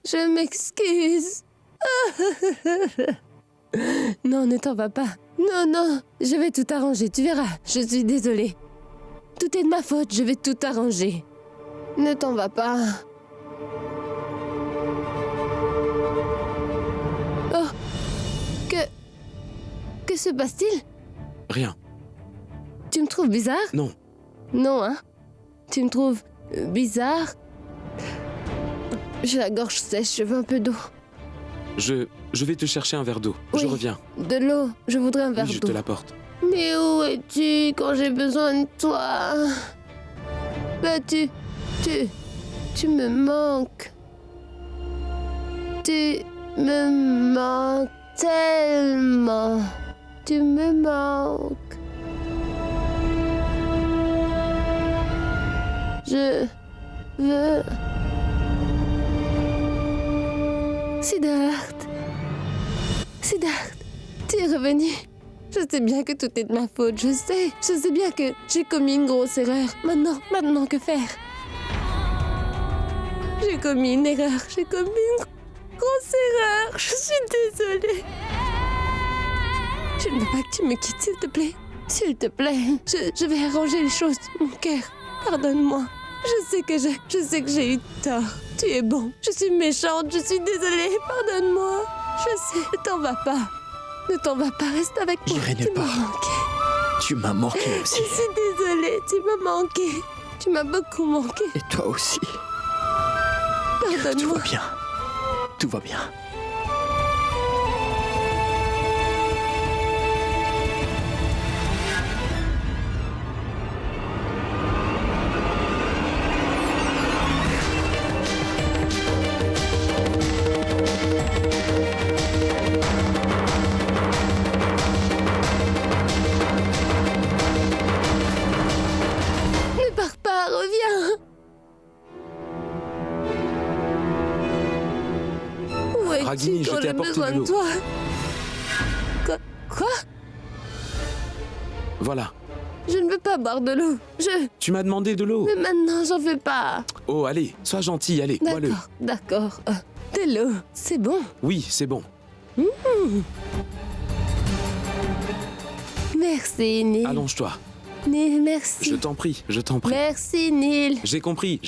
Je m'excuse. Non, ne t'en va pas. Non, je vais tout arranger, tu verras. Je suis désolée. Tout est de ma faute, je vais tout arranger. Ne t'en va pas. Oh, que se passe-t-il? Rien. Tu me trouves bizarre? Non. Non, hein? Tu me trouves bizarre? J'ai la gorge sèche, je veux un peu d'eau. Je vais te chercher un verre d'eau. Oui. Je reviens. De l'eau, je voudrais un verre Oui, je d'eau. te l'apporte. Mais où es-tu quand j'ai besoin de toi? Bah tu me manques. Tu me manques tellement. Tu me manques. Je veux... Siddharth, tu es revenu. Je sais bien que tout est de ma faute, je sais bien que j'ai commis une grosse erreur. Maintenant, que faire? J'ai commis une erreur, j'ai commis une grosse erreur. Je suis désolée. Je ne veux pas que tu me quittes, s'il te plaît. S'il te plaît, je vais arranger les choses. Mon cœur, pardonne-moi. Je sais que j'ai eu tort. Tu es bon. Je suis méchante, je suis désolée. Pardonne-moi. Je sais, ne t'en vas pas. Ne t'en vas pas, reste avec moi. J'irai Tu nulle m'as part. manqué. Tu m'as manqué aussi. Je suis désolée, tu m'as manqué. Tu m'as beaucoup manqué. Et toi aussi. Tout Pardonne-moi. va bien. Tout va bien. Ne pars pas, reviens. Où es-tu Ragini, je quand t'ai j'ai apporté besoin de l'eau. toi? Quoi? Voilà. Je ne veux pas boire de l'eau. Tu m'as demandé de l'eau. Mais maintenant, j'en veux pas. Oh, allez, sois gentil, allez, bois-le. D'accord. De l'eau, c'est bon. Oui, c'est bon. Merci, Neil. Allonge-toi. Neil, merci. Je t'en prie, je t'en prie. Merci, Neil. J'ai compris.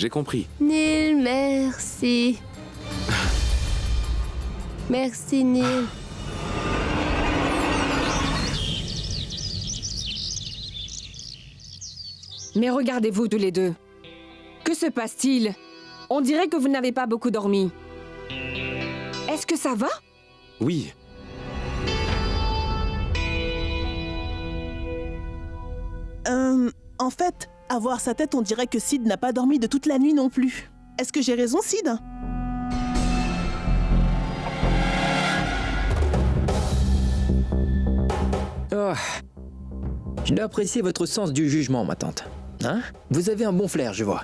Neil, merci. Merci, Neil. Mais regardez-vous tous les deux. Que se passe-t-il? On dirait que vous n'avez pas beaucoup dormi. Est-ce que ça va? Oui. En fait, à voir sa tête, on dirait que Sid n'a pas dormi de toute la nuit non plus. Est-ce que j'ai raison, Sid? Oh. Je dois apprécier votre sens du jugement, ma tante. Hein? Vous avez un bon flair, je vois.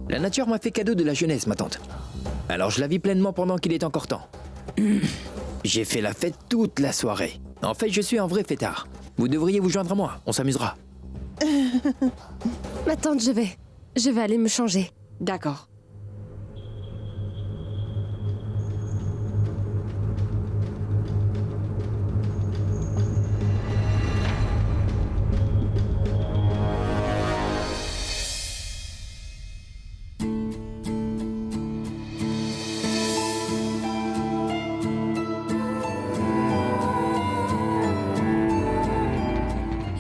La nature m'a fait cadeau de la jeunesse, ma tante. Alors je la vis pleinement pendant qu'il est encore temps. J'ai fait la fête toute la soirée. En fait, je suis un vrai fêtard. Vous devriez vous joindre à moi, on s'amusera. Ma tante, je vais aller me changer. D'accord.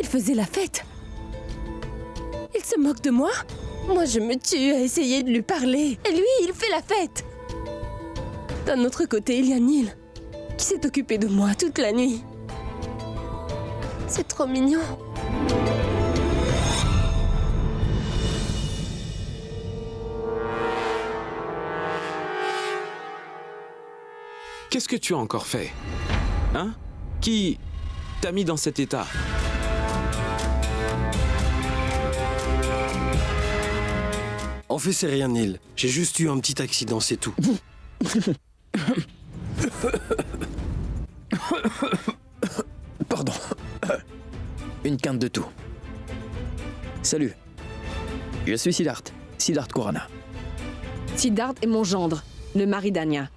Il faisait la fête. Il se moque de moi. Moi, je me tue à essayer de lui parler. Et lui, il fait la fête. D'un autre côté, il y a Neil, qui s'est occupé de moi toute la nuit. C'est trop mignon. Qu'est-ce que tu as encore fait? Hein? Qui t'a mis dans cet état? En fait, c'est rien, Neil. J'ai juste eu un petit accident, c'est tout. Pardon. Une quinte de tout. Salut. Je suis Siddharth. Siddharth Khurana. Siddharth est mon gendre. le mari d'Anya.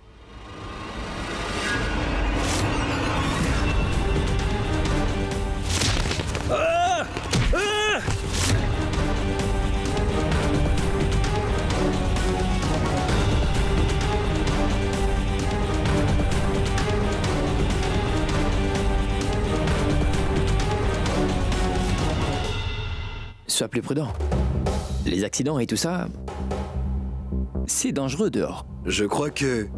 Sois plus prudent. Les accidents et tout ça, c'est dangereux dehors. Je crois que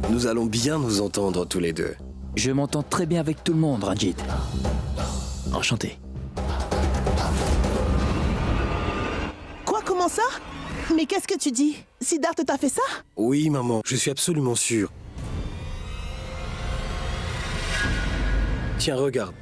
nous allons bien nous entendre tous les deux. Je m'entends très bien avec tout le monde, Ranjit. Enchanté. Quoi, comment ça? Mais qu'est-ce que tu dis? Siddharth t'a fait ça? Oui, maman, je suis absolument sûr. Tiens, regarde.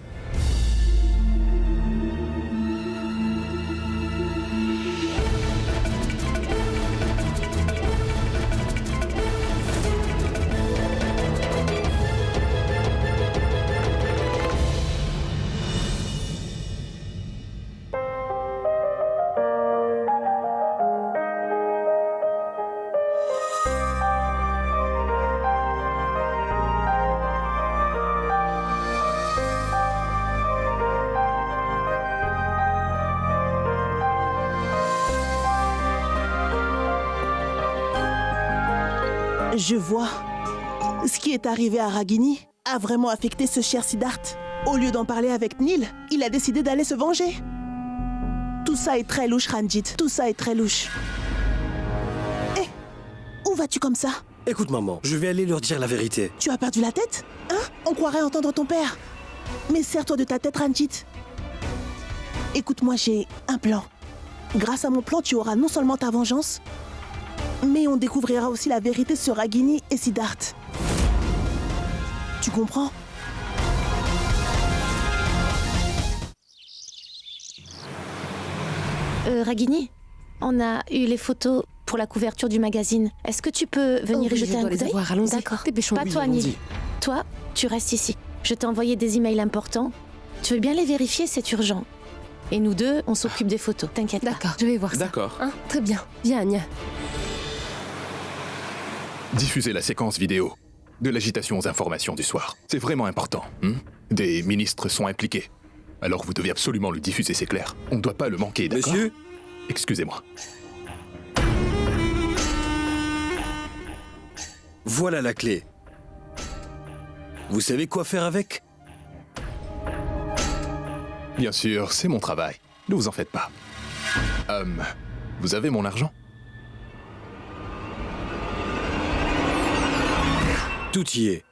Je vois. Ce qui est arrivé à Ragini a vraiment affecté ce cher Siddharth. Au lieu d'en parler avec Neil, il a décidé d'aller se venger. Tout ça est très louche, Ranjit. Tout ça est très louche. Hé, où vas-tu comme ça? Écoute, maman, je vais aller leur dire la vérité. Tu as perdu la tête? Hein? On croirait entendre ton père. Mais serre-toi de ta tête, Ranjit. Écoute-moi, j'ai un plan. Grâce à mon plan, tu auras non seulement ta vengeance, mais on découvrira aussi la vérité sur Ragini et Siddharth. Tu comprends? Ragini, on a eu les photos pour la couverture du magazine. Est-ce que tu peux venir y jeter un coup d'œil? Allons-y. D'accord. Dépêchons-nous. Pas toi, Neil. Toi, tu restes ici. Je t'ai envoyé des emails importants. Tu veux bien les vérifier, c'est urgent. Et nous deux, on s'occupe des photos. T'inquiète pas. D'accord, je vais voir ça. D'accord. Hein, très bien. Viens, Anya. Diffusez la séquence vidéo de l'agitation aux informations du soir. C'est vraiment important. Des ministres sont impliqués. Alors vous devez absolument le diffuser, c'est clair. On ne doit pas le manquer, d'accord? Monsieur? Excusez-moi. Voilà la clé. Vous savez quoi faire avec? Bien sûr, c'est mon travail. Ne vous en faites pas. Vous avez mon argent? Tout y est.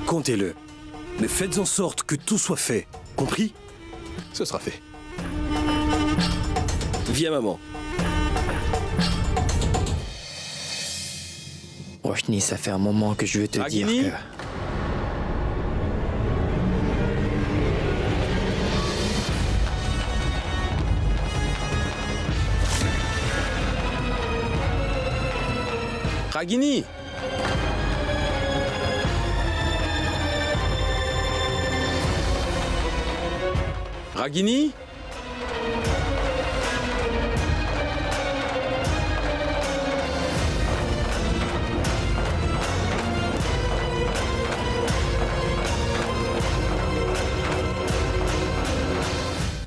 Comptez-le. Mais faites en sorte que tout soit fait. Compris? Ce sera fait. Viens, maman. Roshni, ça fait un moment que je veux te dire Ragini? que... Ragini! Ragini?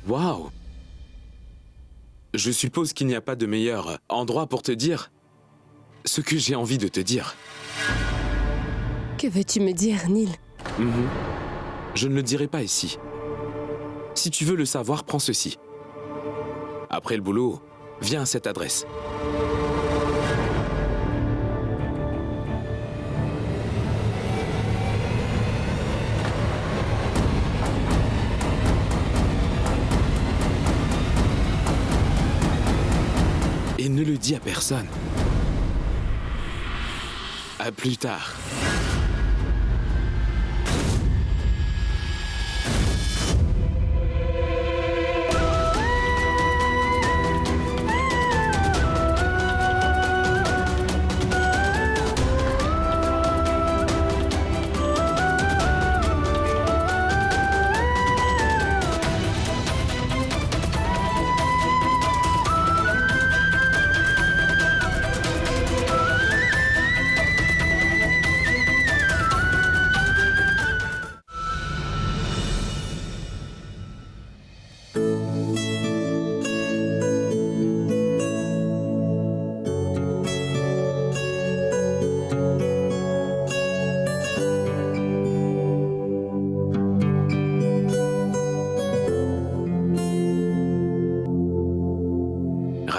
Waouh! Je suppose qu'il n'y a pas de meilleur endroit pour te dire ce que j'ai envie de te dire. Que veux-tu me dire, Neil? Je ne le dirai pas ici. Si tu veux le savoir, prends ceci. Après le boulot, viens à cette adresse. Et ne le dis à personne. À plus tard.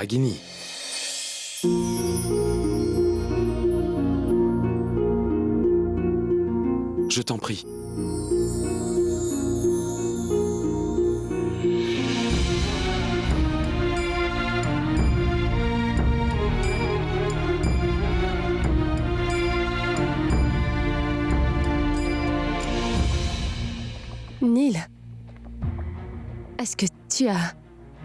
Ragini. Je t'en prie. Neil, est-ce que tu as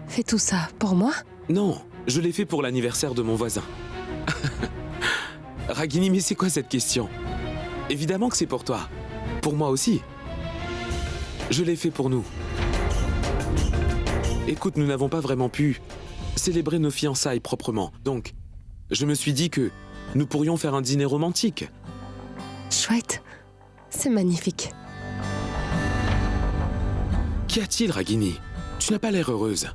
fait tout ça pour moi? Non, je l'ai fait pour l'anniversaire de mon voisin. Ragini, mais c'est quoi cette question? Évidemment que c'est pour toi. Pour moi aussi. Je l'ai fait pour nous. Écoute, nous n'avons pas vraiment pu célébrer nos fiançailles proprement. Donc, je me suis dit que nous pourrions faire un dîner romantique. Chouette, c'est magnifique. Qu'y a-t-il, Ragini? Tu n'as pas l'air heureuse.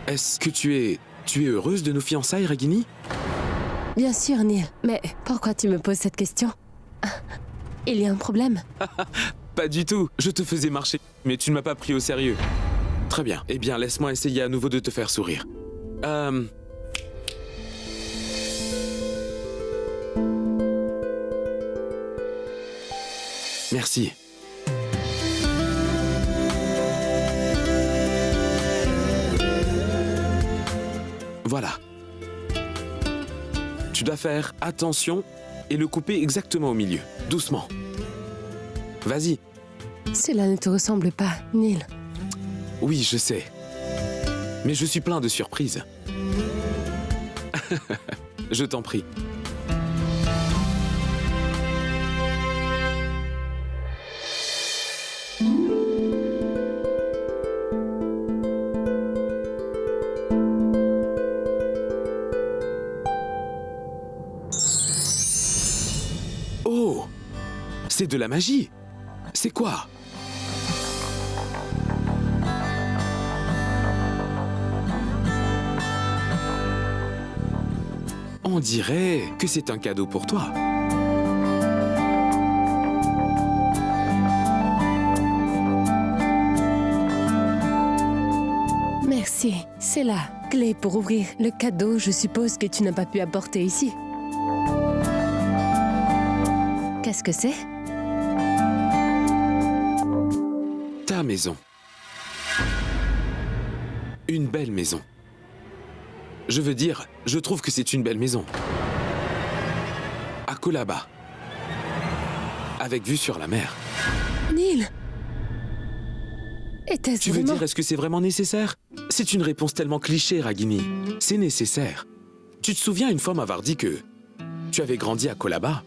Est-ce que tu es heureuse de nos fiançailles, Ragini? Bien sûr, Neil, mais pourquoi tu me poses cette question? Il y a un problème? Pas du tout, je te faisais marcher, mais tu ne m'as pas pris au sérieux. Très bien, eh bien laisse-moi essayer à nouveau de te faire sourire. Merci. Voilà. Tu dois faire attention et le couper exactement au milieu, doucement. Vas-y. Cela ne te ressemble pas, Neil. Oui, je sais. Mais je suis plein de surprises. Je t'en prie. Oh! C'est de la magie! C'est quoi? On dirait que c'est un cadeau pour toi. Merci, c'est la clé pour ouvrir le cadeau, je suppose, que tu n'as pas pu apporter ici. Qu'est-ce que c'est? Ta maison. Une belle maison. Je veux dire, je trouve que c'est une belle maison. À Colaba. Avec vue sur la mer. Neil! Était-ce Tu veux vraiment... dire, est-ce que c'est vraiment nécessaire? C'est une réponse tellement cliché, Ragini. C'est nécessaire. Tu te souviens une fois m'avoir dit que tu avais grandi à Colaba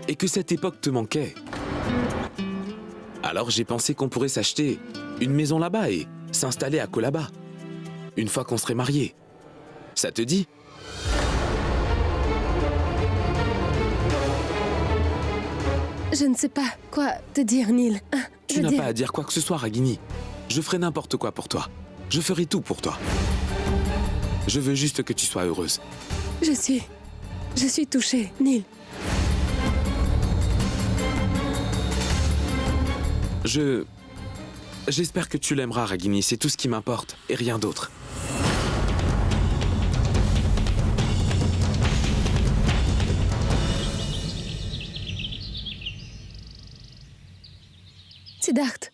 et que cette époque te manquait. Alors j'ai pensé qu'on pourrait s'acheter une maison là-bas et s'installer à Colaba. Une fois qu'on serait mariés. Ça te dit? Je ne sais pas quoi te dire, Neil. Tu n'as pas à dire quoi que ce soit, Ragini. Je ferai n'importe quoi pour toi. Je ferai tout pour toi. Je veux juste que tu sois heureuse. Je suis touchée, Neil. J'espère que tu l'aimeras, Ragini. C'est tout ce qui m'importe et rien d'autre. Siddharth.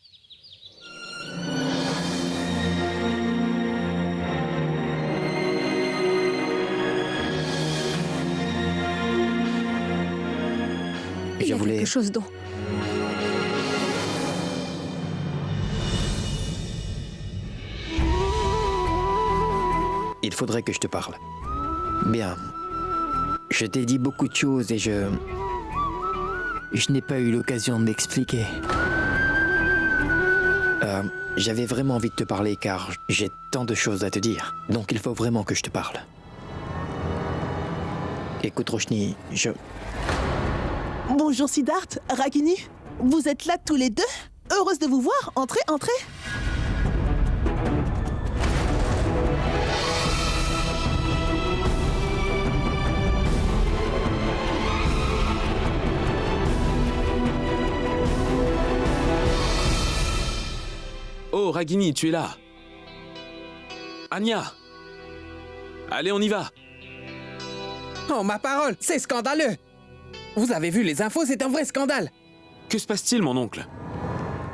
Il y a quelque chose dont... Il faudrait que je te parle. Bien. Je t'ai dit beaucoup de choses et je n'ai pas eu l'occasion de m'expliquer. J'avais vraiment envie de te parler car j'ai tant de choses à te dire. Donc il faut vraiment que je te parle. Écoute, Roshni, Bonjour Siddharth, Ragini. Vous êtes là tous les deux? Heureuse de vous voir. Entrez, entrez. Oh, Oh, Ragini, tu es là. Anya. Allez, on y va. Oh, ma parole, c'est scandaleux! Vous avez vu les infos, c'est un vrai scandale! Que se passe-t-il, mon oncle?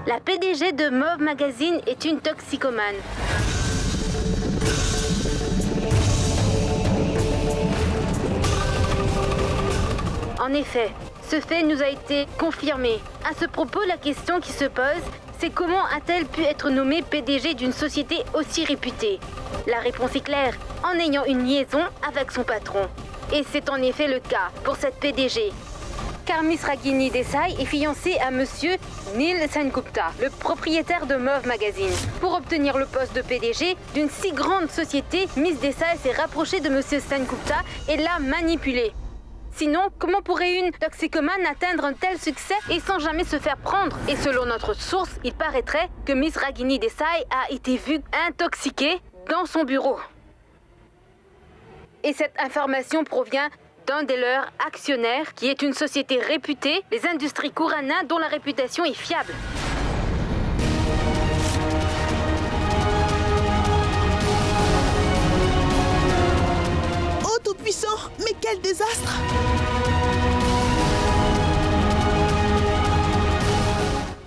La PDG de Mauve Magazine est une toxicomane. En effet, ce fait nous a été confirmé. À ce propos, la question qui se pose, c'est comment a-t-elle pu être nommée PDG d'une société aussi réputée? La réponse est claire, en ayant une liaison avec son patron. Et c'est en effet le cas pour cette PDG. Car Miss Ragini Desai est fiancée à Monsieur Neil Sengupta, le propriétaire de Mauve Magazine. Pour obtenir le poste de PDG d'une si grande société, Miss Desai s'est rapprochée de Monsieur Sengupta et l'a manipulé. Sinon, comment pourrait une toxicomane atteindre un tel succès et sans jamais se faire prendre? Et selon notre source, il paraîtrait que Miss Ragini Desai a été vue intoxiquée dans son bureau. Et cette information provient d'un des leurs actionnaires, qui est une société réputée, les Industries Kurana, dont la réputation est fiable. Oh, tout-puissant! Mais quel désastre!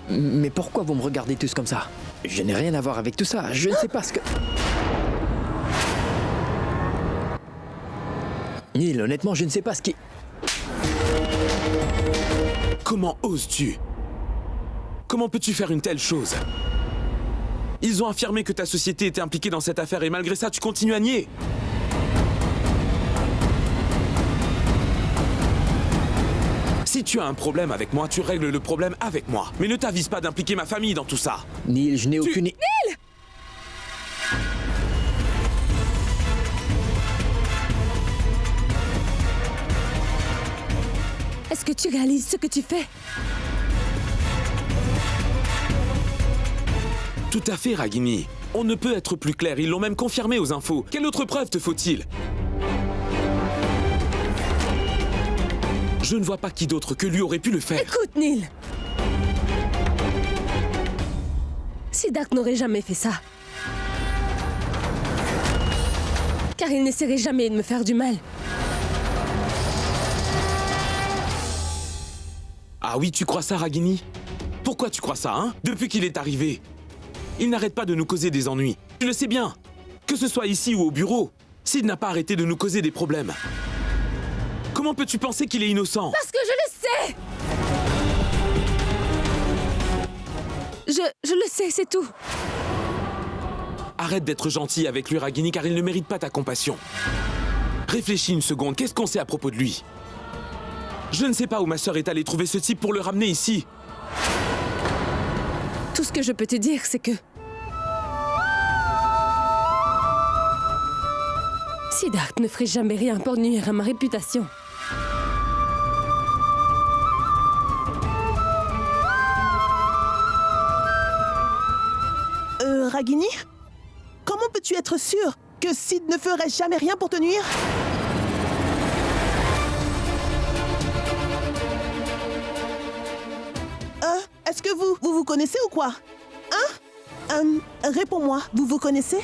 Mais pourquoi vous me regardez tous comme ça? Je n'ai rien à voir avec tout ça. Je ne sais pas ce que... Neil, honnêtement, je ne sais pas ce qui... Comment oses-tu? Comment peux-tu faire une telle chose? Ils ont affirmé que ta société était impliquée dans cette affaire et malgré ça, tu continues à nier. Si tu as un problème avec moi, tu règles le problème avec moi. Mais ne t'avise pas d'impliquer ma famille dans tout ça. Neil, je n'ai aucune... Neil! Est-ce que tu réalises ce que tu fais? Tout à fait, Ragini. On ne peut être plus clair, ils l'ont même confirmé aux infos. Quelle autre preuve te faut-il? Je ne vois pas qui d'autre que lui aurait pu le faire. Écoute, Neil. Siddharth n'aurait jamais fait ça. Car il n'essaierait jamais de me faire du mal. Ah oui, tu crois ça, Ragini? Pourquoi tu crois ça, hein? Depuis qu'il est arrivé, il n'arrête pas de nous causer des ennuis. Tu le sais bien. Que ce soit ici ou au bureau, Sid n'a pas arrêté de nous causer des problèmes. Comment peux-tu penser qu'il est innocent? Parce que je le sais! Je le sais, c'est tout. Arrête d'être gentil avec lui, Ragini, car il ne mérite pas ta compassion. Réfléchis une seconde, qu'est-ce qu'on sait à propos de lui? Je ne sais pas où ma sœur est allée trouver ce type pour le ramener ici. Tout ce que je peux te dire, c'est que... Siddharth ne ferait jamais rien pour nuire à ma réputation. Ragini? Comment peux-tu être sûr que Sid ne ferait jamais rien pour te nuire? Est-ce que vous vous connaissez ou quoi? Hein? Réponds-moi, vous vous connaissez?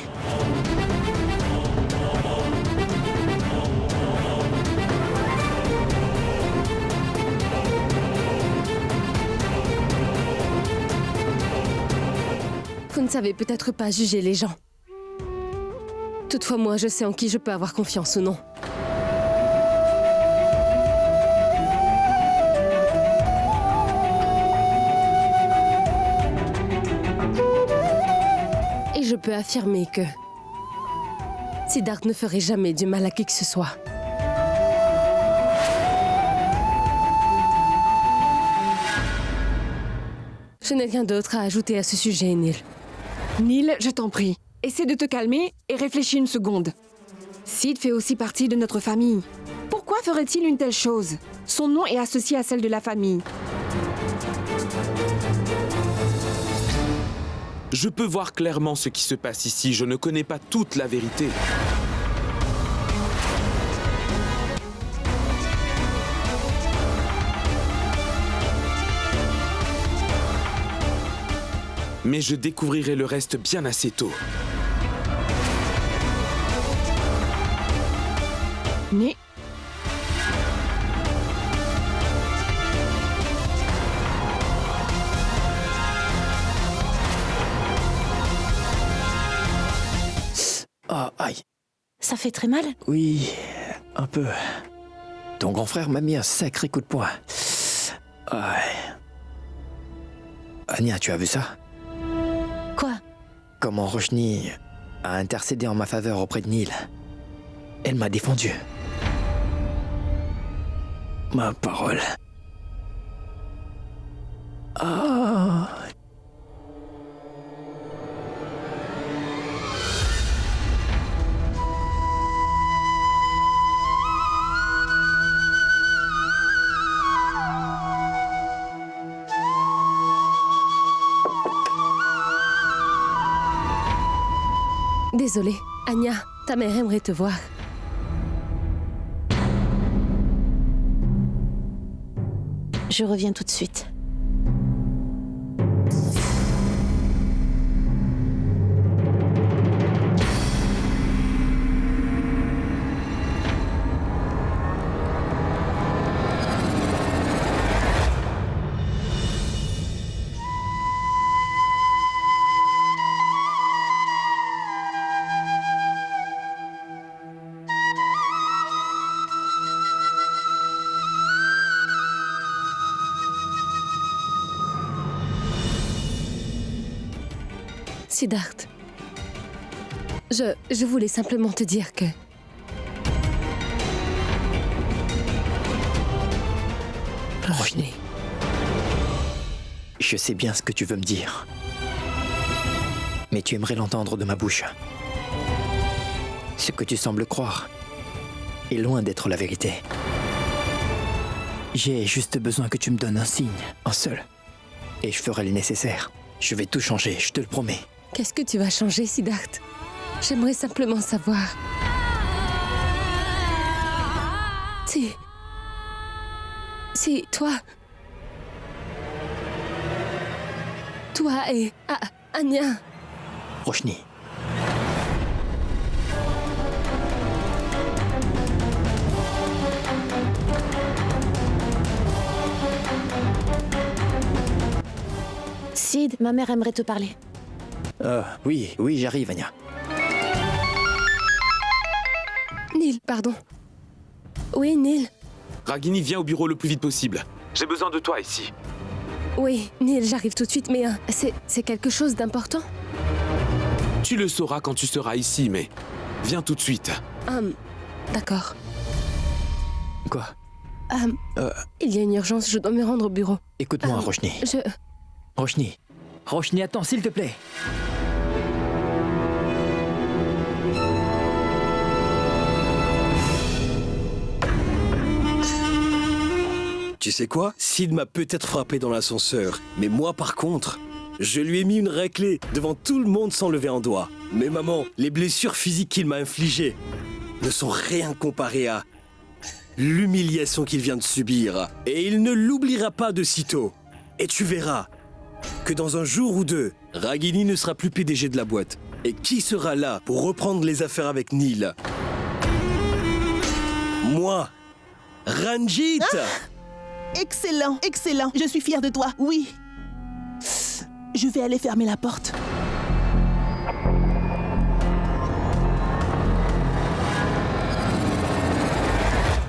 Vous ne savez peut-être pas juger les gens. Toutefois, moi, je sais en qui je peux avoir confiance ou non. Et je peux affirmer que Siddharth ne ferait jamais du mal à qui que ce soit. Je n'ai rien d'autre à ajouter à ce sujet, Neil. Neil, je t'en prie, essaie de te calmer et réfléchis une seconde. Sid fait aussi partie de notre famille. Pourquoi ferait-il une telle chose? Son nom est associé à celle de la famille. Je peux voir clairement ce qui se passe ici, je ne connais pas toute la vérité. Mais je découvrirai le reste bien assez tôt. Mais... Ah, aïe. Ça fait très mal? Oui, un peu. Ton grand frère m'a mis un sacré coup de poing. Ouais. Anya, tu as vu ça? Quoi? Comment Roshni a intercédé en ma faveur auprès de Neil. Elle m'a défendu. Ma parole. Ah. Désolée, Anya, ta mère aimerait te voir. Je reviens tout de suite. Siddharth, je voulais simplement te dire que... Roshni, je sais bien ce que tu veux me dire. Mais tu aimerais l'entendre de ma bouche. Ce que tu sembles croire est loin d'être la vérité. J'ai juste besoin que tu me donnes un signe, un seul. Et je ferai le nécessaire. Je vais tout changer, je te le promets. Qu'est-ce que tu vas changer, Siddharth? J'aimerais simplement savoir. Si toi et Anya... Roshni. Sid, ma mère aimerait te parler. Oui, j'arrive, Anya. Neil, pardon. Oui, Neil. Ragini, viens au bureau le plus vite possible. J'ai besoin de toi ici. Oui, Neil, j'arrive tout de suite, mais c'est quelque chose d'important? Tu le sauras quand tu seras ici, mais viens tout de suite. D'accord. Quoi? Il y a une urgence, je dois me rendre au bureau. Écoute-moi, Roshni. Roshni, attends, s'il te plaît. Tu sais quoi? Sid m'a peut-être frappé dans l'ascenseur, mais moi par contre, je lui ai mis une raclée devant tout le monde sans lever un doigt. Mais maman, les blessures physiques qu'il m'a infligées ne sont rien comparées à l'humiliation qu'il vient de subir. Et il ne l'oubliera pas de sitôt. Et tu verras que dans un jour ou deux, Ragini ne sera plus PDG de la boîte. Et qui sera là pour reprendre les affaires avec Neil? Moi, Ranjit. Excellent, excellent. Je suis fière de toi, oui. Je vais aller fermer la porte.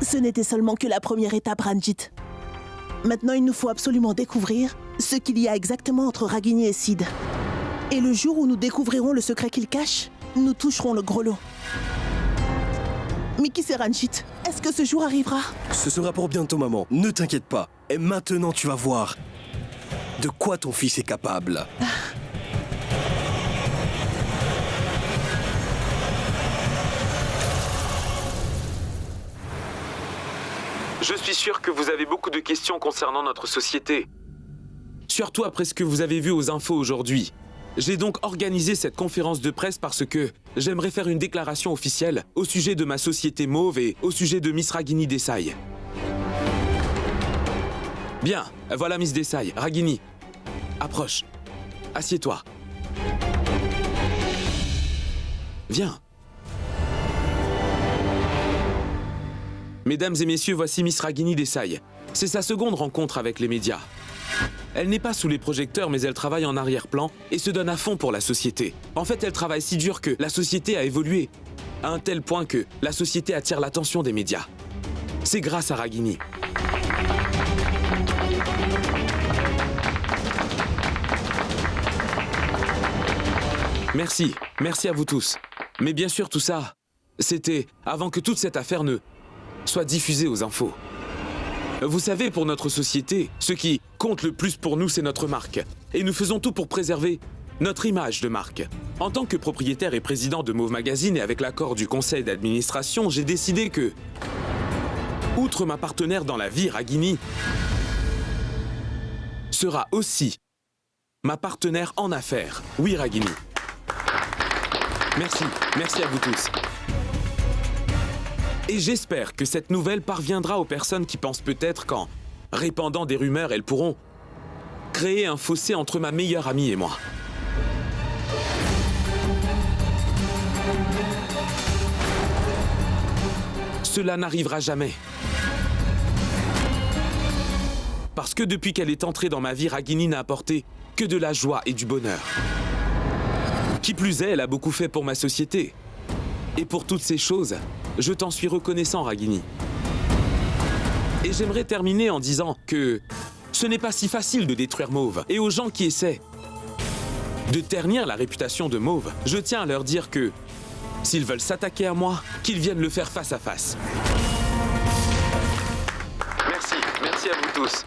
Ce n'était seulement que la première étape, Ranjit. Maintenant, il nous faut absolument découvrir ce qu'il y a exactement entre Ragini et Sid. Et le jour où nous découvrirons le secret qu'il cache, nous toucherons le gros lot. Mais qui c'est Ranjit? Est-ce que ce jour arrivera? Ce sera pour bientôt, maman. Ne t'inquiète pas. Et maintenant, tu vas voir de quoi ton fils est capable. Je suis sûr que vous avez beaucoup de questions concernant notre société. Surtout après ce que vous avez vu aux infos aujourd'hui. J'ai donc organisé cette conférence de presse parce que j'aimerais faire une déclaration officielle au sujet de ma société mauve et au sujet de Miss Ragini Desai. Bien, voilà Miss Desai. Ragini, approche. Assieds-toi. Viens. Mesdames et messieurs, voici Miss Ragini Desai. C'est sa seconde rencontre avec les médias. Elle n'est pas sous les projecteurs, mais elle travaille en arrière-plan et se donne à fond pour la société. En fait, elle travaille si dur que la société a évolué, à un tel point que la société attire l'attention des médias. C'est grâce à Ragini. Merci, merci à vous tous. Mais bien sûr, tout ça, c'était avant que toute cette affaire ne soit diffusée aux infos. Vous savez, pour notre société, ce qui compte le plus pour nous, c'est notre marque. Et nous faisons tout pour préserver notre image de marque. En tant que propriétaire et président de Mauve Magazine et avec l'accord du conseil d'administration, j'ai décidé que, outre ma partenaire dans la vie, Ragini, sera aussi ma partenaire en affaires. Oui, Ragini. Merci, merci à vous tous. Et j'espère que cette nouvelle parviendra aux personnes qui pensent peut-être qu'en répandant des rumeurs, elles pourront créer un fossé entre ma meilleure amie et moi. Cela n'arrivera jamais. Parce que depuis qu'elle est entrée dans ma vie, Ragini n'a apporté que de la joie et du bonheur. Qui plus est, elle a beaucoup fait pour ma société. Et pour toutes ces choses, je t'en suis reconnaissant, Ragini. Et j'aimerais terminer en disant que ce n'est pas si facile de détruire Mauve. Et aux gens qui essaient de ternir la réputation de Mauve, je tiens à leur dire que s'ils veulent s'attaquer à moi, qu'ils viennent le faire face à face. Merci, merci à vous tous.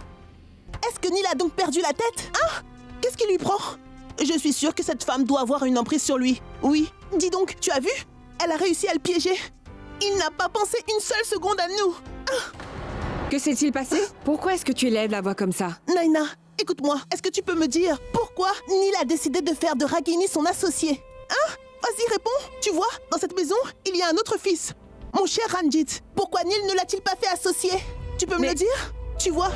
Est-ce que Neil a donc perdu la tête? Hein? Qu'est-ce qui lui prend? Je suis sûre que cette femme doit avoir une emprise sur lui. Oui, dis donc, tu as vu? Elle a réussi à le piéger. Il n'a pas pensé une seule seconde à nous. Que s'est-il passé? Pourquoi est-ce que tu élèves la voix comme ça? Naina, écoute-moi. Est-ce que tu peux me dire pourquoi Neil a décidé de faire de Ragini son associé? Hein? Vas-y, réponds. Tu vois, dans cette maison, il y a un autre fils. Mon cher Ranjit. Pourquoi Neil ne l'a-t-il pas fait associé? Tu peux me le dire? Tu vois,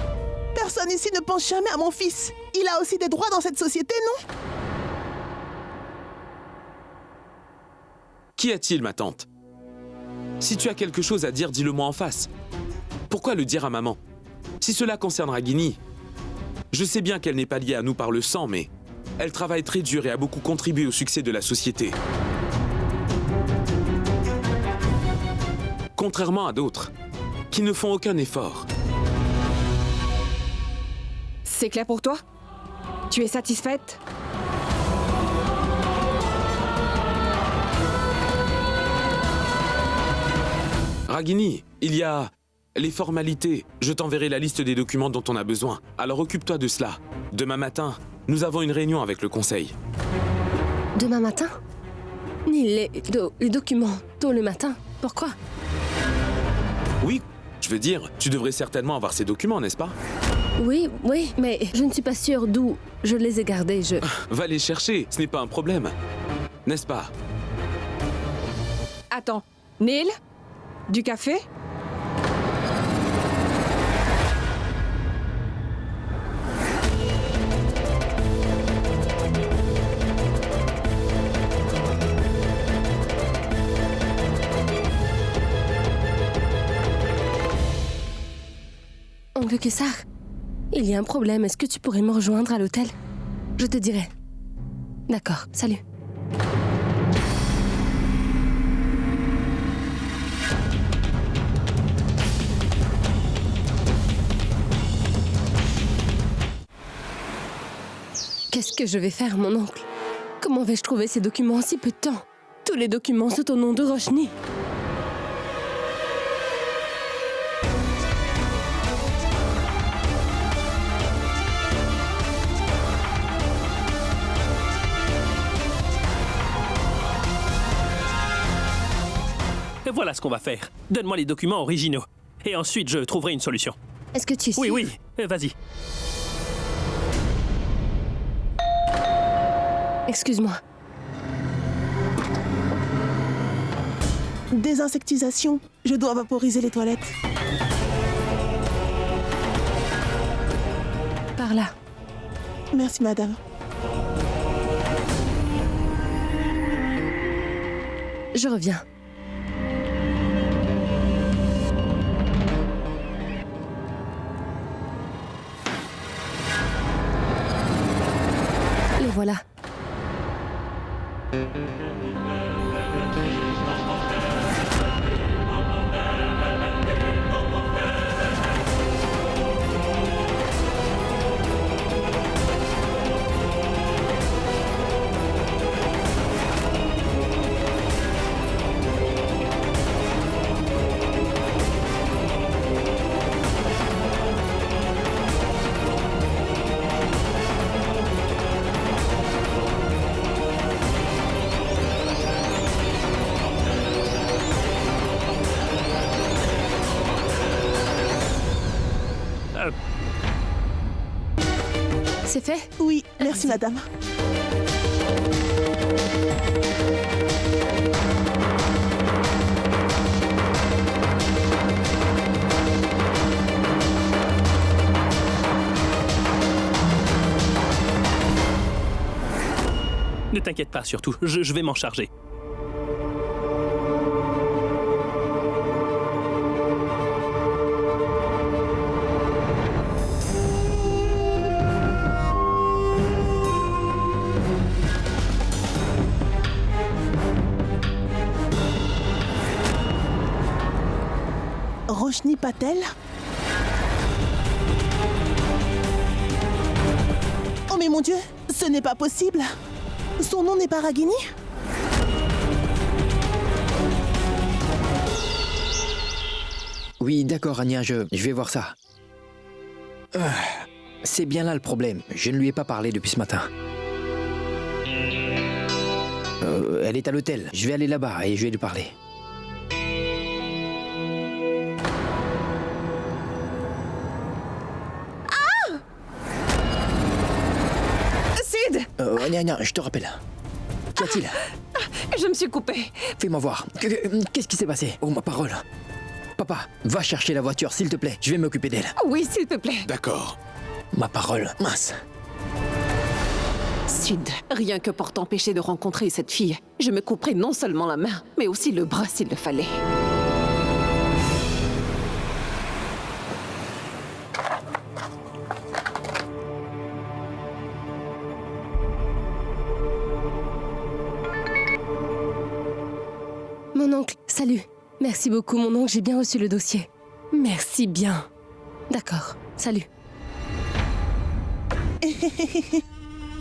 personne ici ne pense jamais à mon fils. Il a aussi des droits dans cette société, non? Qu'y a-t-il, ma tante? Si tu as quelque chose à dire, dis-le-moi en face. Pourquoi le dire à maman? Si cela concerne Ragini, je sais bien qu'elle n'est pas liée à nous par le sang, mais elle travaille très dur et a beaucoup contribué au succès de la société. Contrairement à d'autres, qui ne font aucun effort. C'est clair pour toi? Tu es satisfaite? Ragini, il y a les formalités. Je t'enverrai la liste des documents dont on a besoin. Alors occupe-toi de cela. Demain matin, nous avons une réunion avec le conseil. Demain matin? Ni les documents tôt le matin. Pourquoi? Oui, je veux dire, tu devrais certainement avoir ces documents, n'est-ce pas? Oui, mais je ne suis pas sûre d'où je les ai gardés. Va les chercher, ce n'est pas un problème. N'est-ce pas? Attends, Neil? Du café? Oncle Kessar, il y a un problème. Est-ce que tu pourrais me rejoindre à l'hôtel? Je te dirai. D'accord, salut. Qu'est-ce que je vais faire, mon oncle? Comment vais-je trouver ces documents en si peu de temps? Tous les documents sont au nom de Roshni. Voilà ce qu'on va faire. Donne-moi les documents originaux. Et ensuite, je trouverai une solution. Est-ce que tu es sûr? Oui, vas-y. Excuse-moi. Désinsectisation. Je dois vaporiser les toilettes. Par là. Merci, madame. Je reviens. Les voilà. C'est fait? Oui, merci madame. Ne t'inquiète pas, surtout. Je vais m'en charger. Roshni Patel? Oh mais mon Dieu, ce n'est pas possible. Son nom n'est pas Ragini? Oui, d'accord, Anya, je vais voir ça. C'est bien là le problème. Je ne lui ai pas parlé depuis ce matin. Elle est à l'hôtel. Je vais aller là-bas et je vais lui parler. Anya, je te rappelle. Qu'y a-t-il? Je me suis coupée. Fais-moi voir. Qu'est-ce qui s'est passé? Oh, ma parole. Papa, va chercher la voiture, s'il te plaît. Je vais m'occuper d'elle. Oui, s'il te plaît. D'accord. Ma parole, mince. Sid, rien que pour t'empêcher de rencontrer cette fille, je me couperai non seulement la main, mais aussi le bras s'il le fallait. Mon oncle, salut. Merci beaucoup, mon oncle, j'ai bien reçu le dossier. Merci bien. D'accord, salut.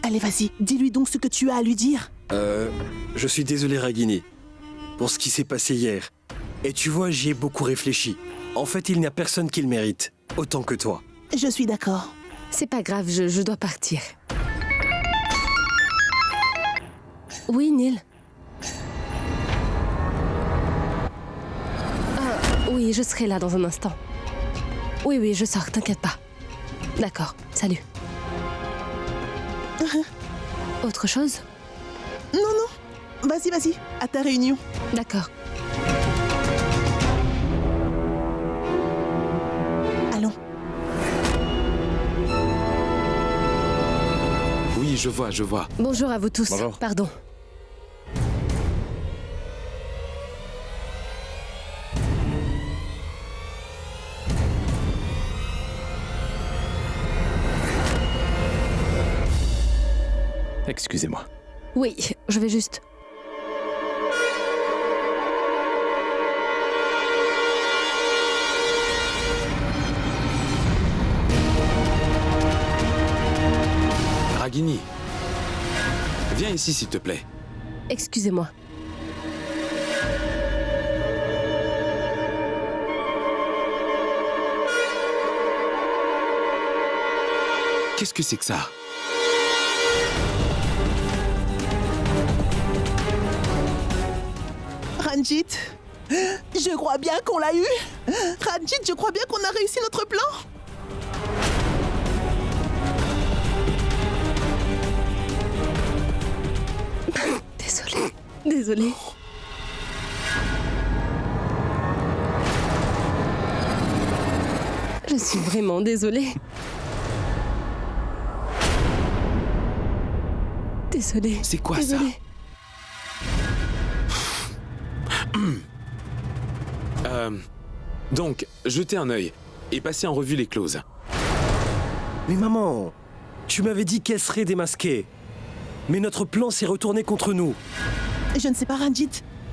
Allez, vas-y, dis-lui donc ce que tu as à lui dire. Je suis désolé, Ragini, pour ce qui s'est passé hier. Et tu vois, j'y ai beaucoup réfléchi. En fait, il n'y a personne qui le mérite, autant que toi. Je suis d'accord. C'est pas grave, je dois partir. Oui, Neil. Oui, je serai là dans un instant. Oui, je sors, t'inquiète pas. D'accord, salut. Autre chose? Non. Vas-y, à ta réunion. D'accord. Allons. Oui, je vois. Bonjour à vous tous. Bonjour. Pardon. Excusez-moi. Oui, je vais juste... Ragini, viens ici s'il te plaît. Excusez-moi. Qu'est-ce que c'est que ça? Ranjit, je crois bien qu'on l'a eu. Ranjit, je crois bien qu'on a réussi notre plan. Désolée. Je suis vraiment désolée. Désolée. C'est quoi Désolée. ça? Donc, jetez un œil et passez en revue les clauses. Mais maman, tu m'avais dit qu'elle serait démasquée. Mais notre plan s'est retourné contre nous. Je ne sais pas, Ranjit.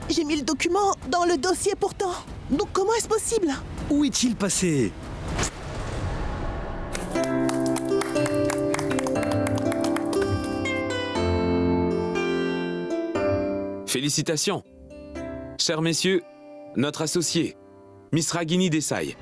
J'ai mis le document dans le dossier pourtant. Donc comment est-ce possible? Où est-il passé? Félicitations. Chers messieurs, notre associé, Miss Ragini Desai.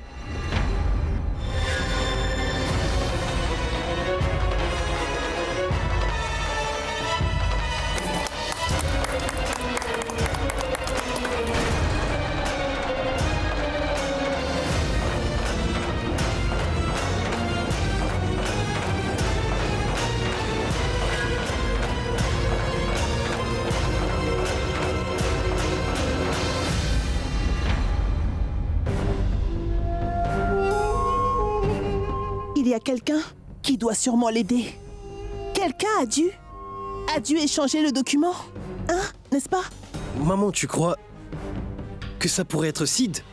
Il y a quelqu'un qui doit sûrement l'aider. Quelqu'un a dû échanger le document. Hein, n'est-ce pas? Maman, tu crois que ça pourrait être Sid?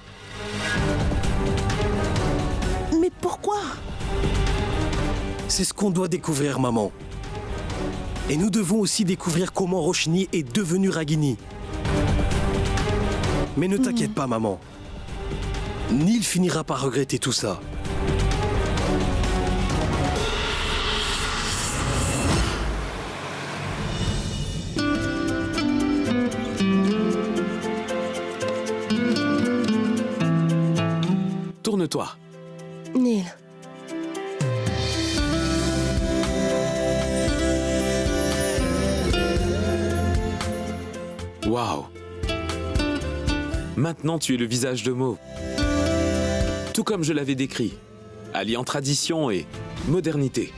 Mais pourquoi? C'est ce qu'on doit découvrir, maman. Et nous devons aussi découvrir comment Roshni est devenue Ragini. Mais ne t'inquiète pas, maman. Neil finira par regretter tout ça. Tourne-toi. Neil. Waouh. Maintenant, tu es le visage de Mo. Tout comme je l'avais décrit, alliant tradition et modernité.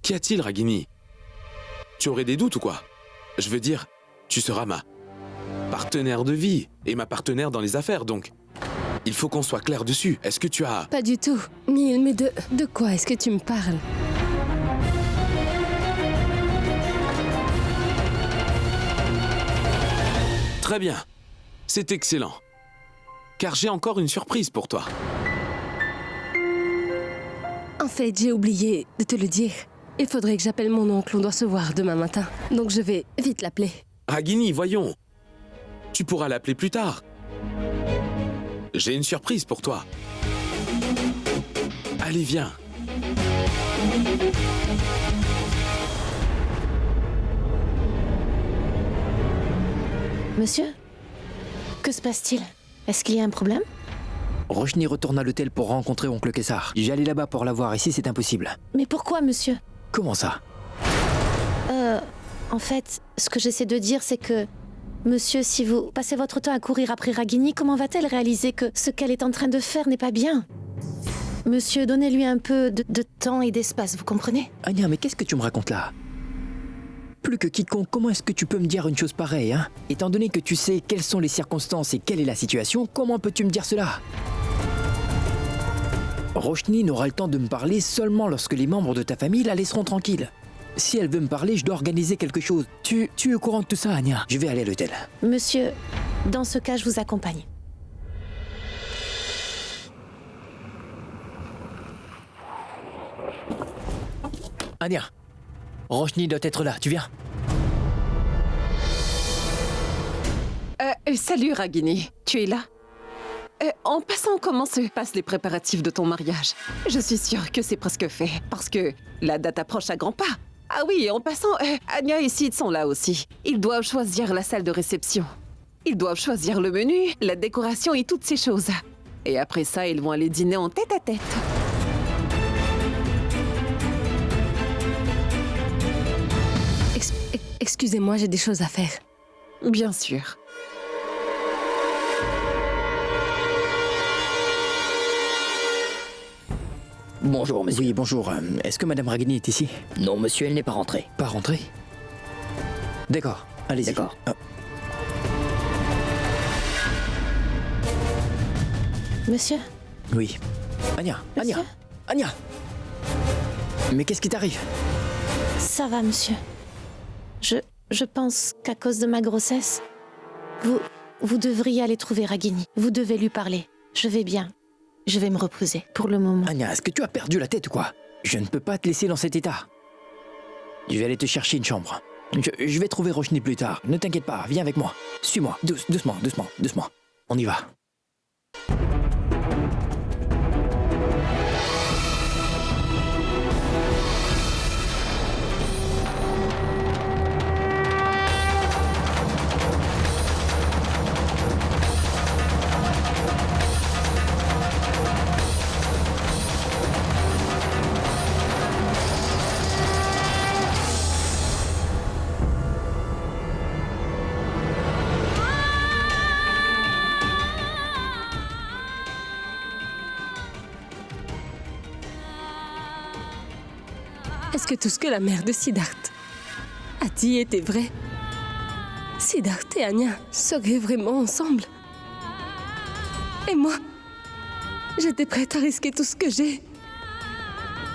Qu'y a-t-il, Ragini? Tu aurais des doutes ou quoi? Je veux dire, tu seras ma partenaire de vie et ma partenaire dans les affaires, donc il faut qu'on soit clair dessus. Est-ce que tu as... Pas du tout. Neil, mais de quoi est-ce que tu me parles? Très bien. C'est excellent. Car j'ai encore une surprise pour toi. En fait, j'ai oublié de te le dire. Il faudrait que j'appelle mon oncle, on doit se voir demain matin. Donc je vais vite l'appeler. Ragini, voyons. Tu pourras l'appeler plus tard. J'ai une surprise pour toi. Allez, viens. Monsieur, que se passe-t-il? Est-ce qu'il y a un problème? Roshni retourne à l'hôtel pour rencontrer oncle Kessar. J'allais là-bas pour la voir, ici c'est impossible. Mais pourquoi, monsieur? Comment ça? En fait, ce que j'essaie de dire, c'est que... Monsieur, si vous passez votre temps à courir après Ragini, comment va-t-elle réaliser que ce qu'elle est en train de faire n'est pas bien? Monsieur, donnez-lui un peu de temps et d'espace, vous comprenez? Anya, mais qu'est-ce que tu me racontes là? Plus que quiconque, comment est-ce que tu peux me dire une chose pareille, hein? Étant donné que tu sais quelles sont les circonstances et quelle est la situation, comment peux-tu me dire cela? Roshni n'aura le temps de me parler seulement lorsque les membres de ta famille la laisseront tranquille. Si elle veut me parler, je dois organiser quelque chose. Tu es au courant de tout ça, Anya? Je vais aller à l'hôtel. Monsieur, dans ce cas, je vous accompagne. Anya, Roshni doit être là, tu viens? Salut Ragini, tu es là? En passant, comment se passent les préparatifs de ton mariage? Je suis sûre que c'est presque fait, parce que la date approche à grands pas. Ah oui, en passant, Anya et Sid sont là aussi. Ils doivent choisir la salle de réception. Ils doivent choisir le menu, la décoration et toutes ces choses. Et après ça, ils vont aller dîner en tête-à-tête. Excusez-moi, j'ai des choses à faire. Bien sûr. Bonjour, monsieur. Oui, bonjour. Est-ce que Madame Ragini est ici? Non, monsieur, elle n'est pas rentrée. Pas rentrée? D'accord, allez-y. D'accord. Monsieur? Oui. Anya, Monsieur? Anya! Mais qu'est-ce qui t'arrive? Ça va, monsieur. je pense qu'à cause de ma grossesse, vous devriez aller trouver Ragini. Vous devez lui parler. Je vais bien. Je vais me reposer pour le moment. Anya, est-ce que tu as perdu la tête ou quoi? Je ne peux pas te laisser dans cet état. Je vais aller te chercher une chambre. Je vais trouver Roshni plus tard. Ne t'inquiète pas, viens avec moi. Suis-moi. Doucement. On y va. Est-ce que tout ce que la mère de Siddharth a dit était vrai? Siddharth et Anya seraient vraiment ensemble? Et moi, j'étais prête à risquer tout ce que j'ai.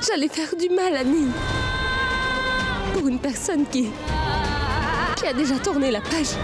J'allais faire du mal à Nin. Pour une personne qui a déjà tourné la page.